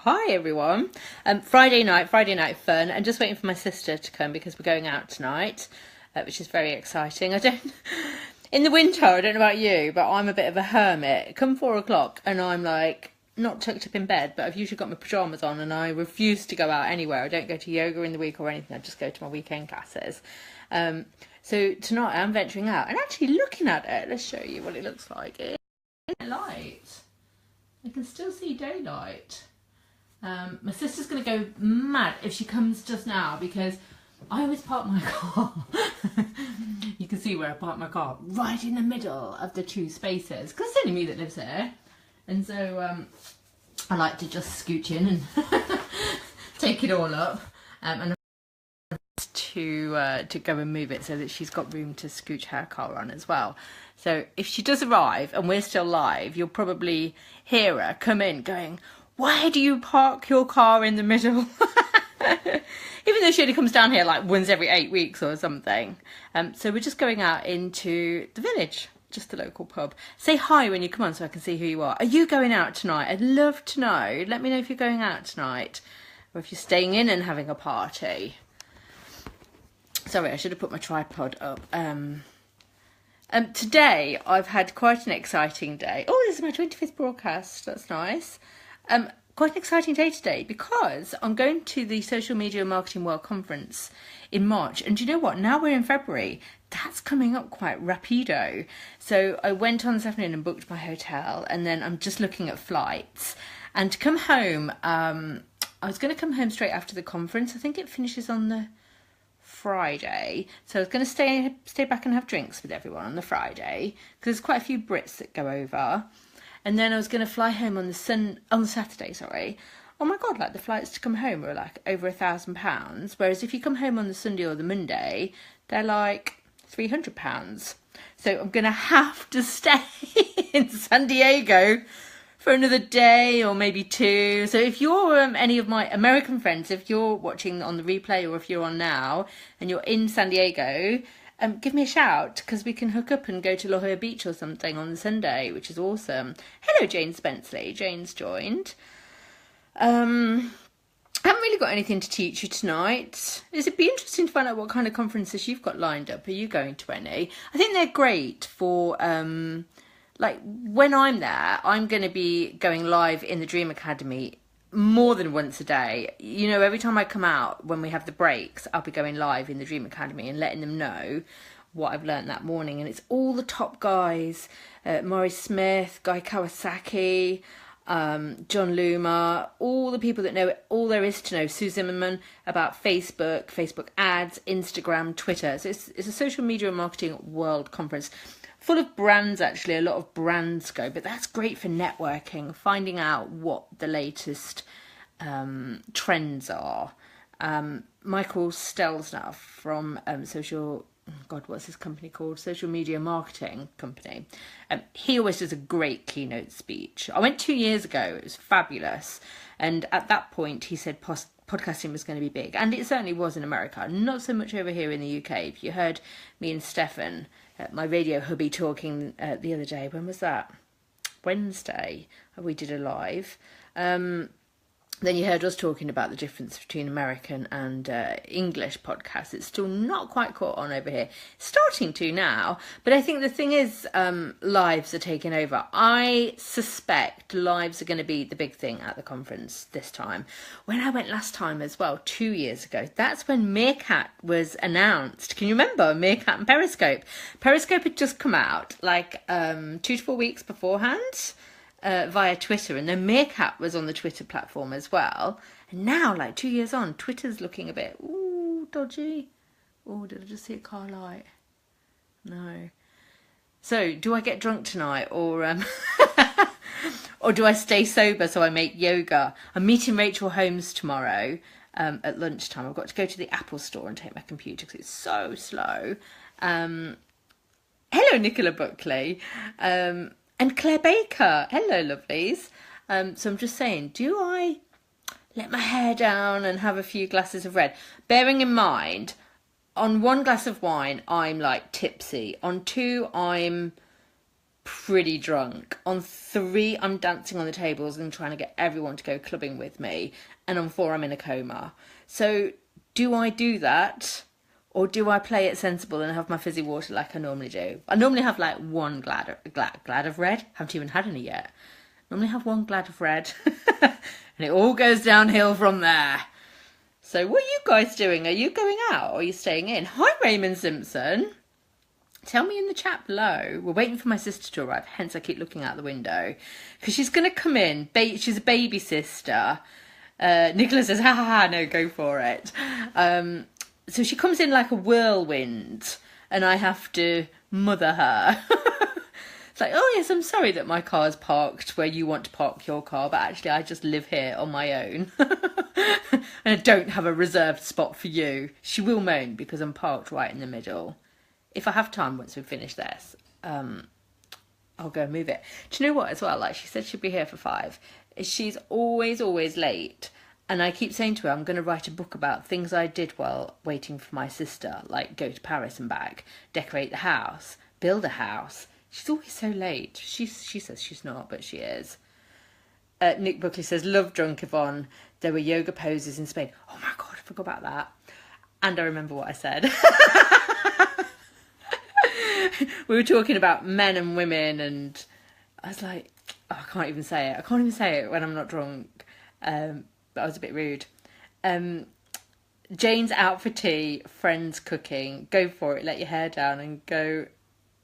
Hi everyone. Friday night fun, and just waiting for my sister to come because we're going out tonight, which is very exciting. In the winter, I don't know about you, but I'm a bit of a hermit. Come 4 o'clock and I'm like not tucked up in bed, but I've usually got my pajamas on and I refuse to go out anywhere. I don't go to yoga in the week or anything. I just go to my weekend classes. So tonight I'm venturing out and actually looking at it. Let's show you what it looks like. It's light. I can still see daylight. My sister's going to go mad if she comes just now because I always park my car. You can see where I park my car, right in the middle of the two spaces, because it's only me that lives here. And so I like to just scooch in and take it all up. And to go and move it so that she's got room to scooch her car on as well. So if she does arrive and we're still live, you'll probably hear her come in going, "Why do you park your car in the middle?" Even though she only comes down here like once every 8 weeks or something. So we're just going out into the village, just a local pub. Say hi when you come on so I can see who you are. Are you going out tonight? I'd love to know. Let me know if you're going out tonight or if you're staying in and having a party. Sorry, I should have put my tripod up. Today I've had quite an exciting day. Oh, this is my 25th broadcast. That's nice. Quite an exciting day today because I'm going to the Social Media Marketing World Conference in March. And do you know what? Now we're in February. That's coming up quite rapido. So I went on this afternoon and booked my hotel, and then I'm just looking at flights. And to come home, I was going to come home straight after the conference. I think it finishes on the Friday, so I was going to stay back and have drinks with everyone on the Friday because there's quite a few Brits that go over, and then I was going to fly home on the Saturday. Sorry, oh my god! Like the flights to come home are like over £1,000, whereas if you come home on the Sunday or the Monday, they're like £300. So I'm going to have to stay in San Diego for another day or maybe two. So if you're any of my American friends, if you're watching on the replay or if you're on now and you're in San Diego, give me a shout because we can hook up and go to La Jolla Beach or something on the Sunday, which is awesome. Hello, Jane Spenceley. Jane's joined. I haven't really got anything to teach you tonight. It'd be interesting to find out what kind of conferences you've got lined up. Are you going to any? I think they're great for like when I'm there, I'm going to be going live in the Dream Academy more than once a day. You know, every time I come out, when we have the breaks, I'll be going live in the Dream Academy and letting them know what I've learned that morning. And it's all the top guys, Maury Smith, Guy Kawasaki, John Loomer, all the people that know all there is to know, Sue Zimmerman, about Facebook ads, Instagram, Twitter. So it's a social media and marketing world conference. Full of brands, actually, a lot of brands go, but that's great for networking, finding out what the latest trends are. Michael Stelzner from what's his company called? Social Media Marketing Company. He always does a great keynote speech. I went 2 years ago, it was fabulous. And at that point, he said podcasting was going to be big. And it certainly was in America, not so much over here in the UK. If you heard me and Stefan, my radio hubby, talking the other day, when was that? Wednesday, we did a live. Then you heard us talking about the difference between American and English podcasts. It's still not quite caught on over here. It's starting to now. But I think the thing is, lives are taking over. I suspect lives are going to be the big thing at the conference this time. When I went last time as well, 2 years ago, that's when Meerkat was announced. Can you remember Meerkat and Periscope? Periscope had just come out like 2 to 4 weeks beforehand. Via Twitter, and then Meerkat was on the Twitter platform as well. And now, like 2 years on, Twitter's looking a bit dodgy. Oh, did I just see a car light? No. So, do I get drunk tonight, or or do I stay sober so I make yoga? I'm meeting Rachel Holmes tomorrow at lunchtime. I've got to go to the Apple store and take my computer because it's so slow. Hello, Nicola Buckley. And Claire Baker. Hello, lovelies. So I'm just saying, do I let my hair down and have a few glasses of red? Bearing in mind, on 1 glass of wine, I'm like tipsy. On 2, I'm pretty drunk. On 3, I'm dancing on the tables and trying to get everyone to go clubbing with me. And on 4, I'm in a coma. So do I do that? Or do I play it sensible and have my fizzy water like I normally do? I normally have like one glad of red. Haven't even had any yet. Normally have one glad of red. And it all goes downhill from there. So what are you guys doing? Are you going out or are you staying in? Hi, Raymond Simpson. Tell me in the chat below. We're waiting for my sister to arrive, hence I keep looking out the window. Because she's going to come in. She's a baby sister. Nicola says, ha ha ha, no, go for it. So she comes in like a whirlwind and I have to mother her. It's like, oh yes, I'm sorry that my car's parked where you want to park your car, but actually I just live here on my own. And I don't have a reserved spot for you. She will moan because I'm parked right in the middle. If I have time once we finish this, I'll go and move it. Do you know what as well? Like she said she'd be here for 5. She's always late. And I keep saying to her, I'm going to write a book about things I did while waiting for my sister, like go to Paris and back, decorate the house, build a house. She's always so late. She says she's not, but she is. Nick Buckley says, love drunk Yvonne. There were yoga poses in Spain. Oh my God, I forgot about that. And I remember what I said. We were talking about men and women and I was like, oh, I can't even say it. I can't even say it when I'm not drunk. But I was a bit rude. Jane's out for tea, friends cooking. Go for it, let your hair down and go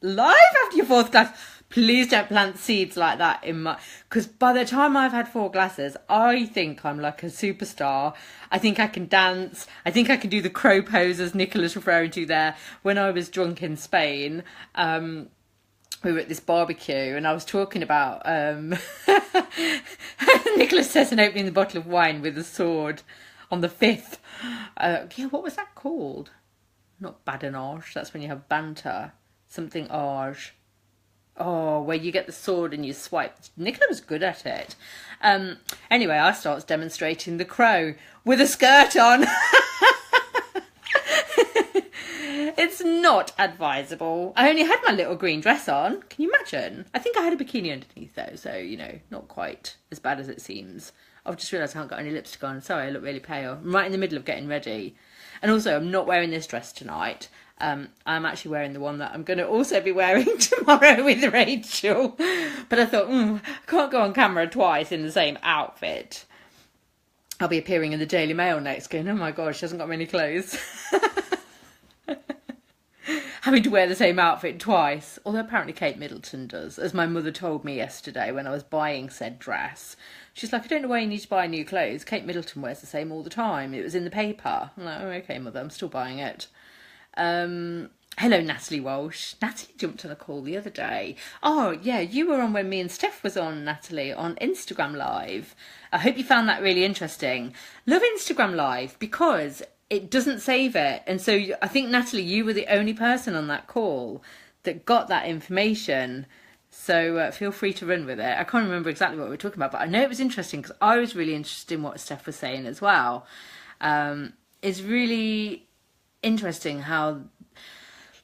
live after your 4th glass. Please don't plant seeds like that in my... Because by the time I've had 4 glasses, I think I'm like a superstar. I think I can dance. I think I can do the crow pose as Nicola's referring to there. When I was drunk in Spain, we were at this barbecue and I was talking about... Nicholas says an opening the bottle of wine with a sword on the 5th. Yeah, what was that called? Not badinage, that's when you have banter. Something arge. Oh, where you get the sword and you swipe. Nicola was good at it. Anyway, I starts demonstrating the crow with a skirt on. It's not advisable. I only had my little green dress on. Can you imagine? I think I had a bikini underneath though, so, you know, not quite as bad as it seems. I've just realised I haven't got any lipstick on. Sorry, I look really pale. I'm right in the middle of getting ready. And also, I'm not wearing this dress tonight. I'm actually wearing the one that I'm going to also be wearing tomorrow with Rachel. But I thought, I can't go on camera twice in the same outfit. I'll be appearing in the Daily Mail next going, oh my God, she hasn't got many clothes. Having to wear the same outfit twice. Although apparently Kate Middleton does, as my mother told me yesterday when I was buying said dress. She's like, I don't know why you need to buy new clothes. Kate Middleton wears the same all the time. It was in the paper. I'm like, oh, okay, mother, I'm still buying it. Hello, Natalie Walsh. Natalie jumped on a call the other day. Oh, yeah, you were on when me and Steph was on, Natalie, on Instagram Live. I hope you found that really interesting. Love Instagram Live because it doesn't save it. And so I think, Natalie, you were the only person on that call that got that information. So feel free to run with it. I can't remember exactly what we were talking about, but I know it was interesting because I was really interested in what Steph was saying as well. It's really interesting how,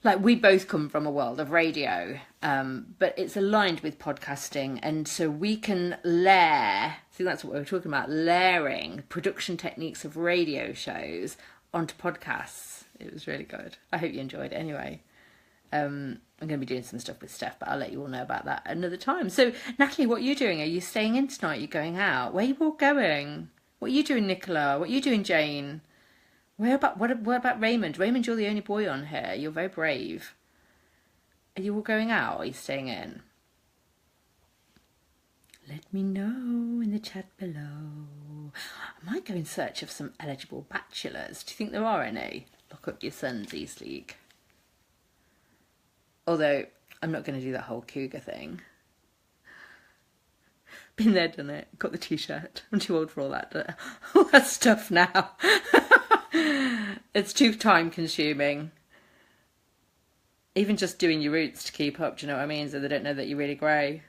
like, we both come from a world of radio, but it's aligned with podcasting. And so we can layer, I think that's what we were talking about, layering production techniques of radio shows onto podcasts. It was really good. I hope you enjoyed it anyway. I'm going to be doing some stuff with Steph, but I'll let you all know about that another time. So, Natalie, what are you doing? Are you staying in tonight? Are you going out? Where are you all going? What are you doing, Nicola? What are you doing, Jane? What about Raymond? Raymond, you're the only boy on here. You're very brave. Are you all going out or are you staying in? Let me know in the chat below. I might go in search of some eligible bachelors. Do you think there are any? Look up your son's East League. Although, I'm not going to do that whole cougar thing. Been there, done it. Got the t-shirt. I'm too old for all that stuff now. It's too time consuming. Even just doing your roots to keep up, do you know what I mean? So they don't know that you're really grey.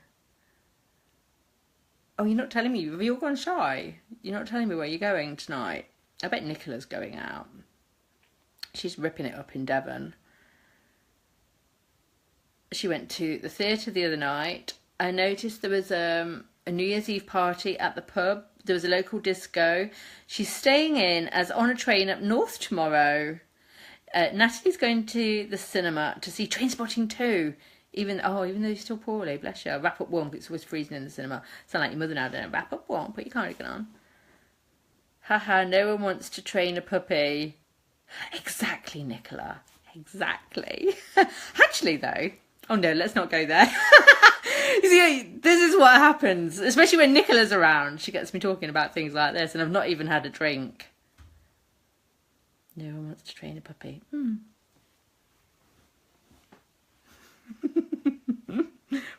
Oh, you're not telling me? Have you all gone shy? You're not telling me where you're going tonight? I bet Nicola's going out. She's ripping it up in Devon. She went to the theatre the other night. I noticed there was a New Year's Eve party at the pub. There was a local disco. She's staying in as on a train up north tomorrow. Natalie's going to the cinema to see Trainspotting 2. Even though you're still poorly, bless you. Wrap up warm, because it's always freezing in the cinema. Sound like your mother now, don't it? Wrap up warm, put your cardigan on. Haha, no one wants to train a puppy. Exactly, Nicola. Exactly. Actually, though... Oh no, let's not go there. You see, this is what happens, especially when Nicola's around. She gets me talking about things like this, and I've not even had a drink. No one wants to train a puppy.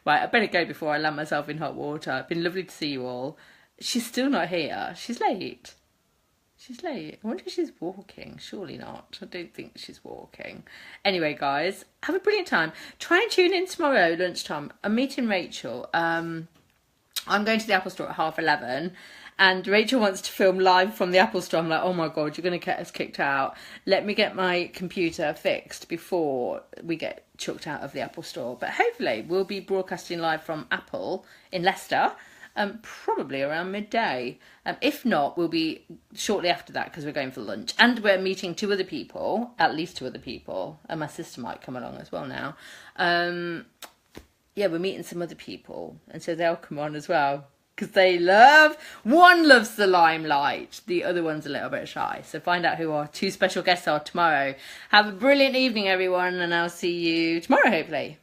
Right, I better go before I land myself in hot water. It's been lovely to see you all. She's still not here. She's late. She's late. I wonder if she's walking. Surely not. I don't think she's walking. Anyway, guys, have a brilliant time. Try and tune in tomorrow lunchtime. I'm meeting Rachel. I'm going to the Apple Store at 11:30. And Rachel wants to film live from the Apple Store. I'm like, oh my God, you're going to get us kicked out. Let me get my computer fixed before we get chucked out of the Apple Store. But hopefully we'll be broadcasting live from Apple in Leicester, probably around midday. If not, we'll be shortly after that because we're going for lunch. And we're meeting at least two other people. And my sister might come along as well now. Yeah, we're meeting some other people. And so they'll come on as well. Because one loves the limelight, the other one's a little bit shy. So find out who our two special guests are tomorrow. Have a brilliant evening, everyone, and I'll see you tomorrow, hopefully.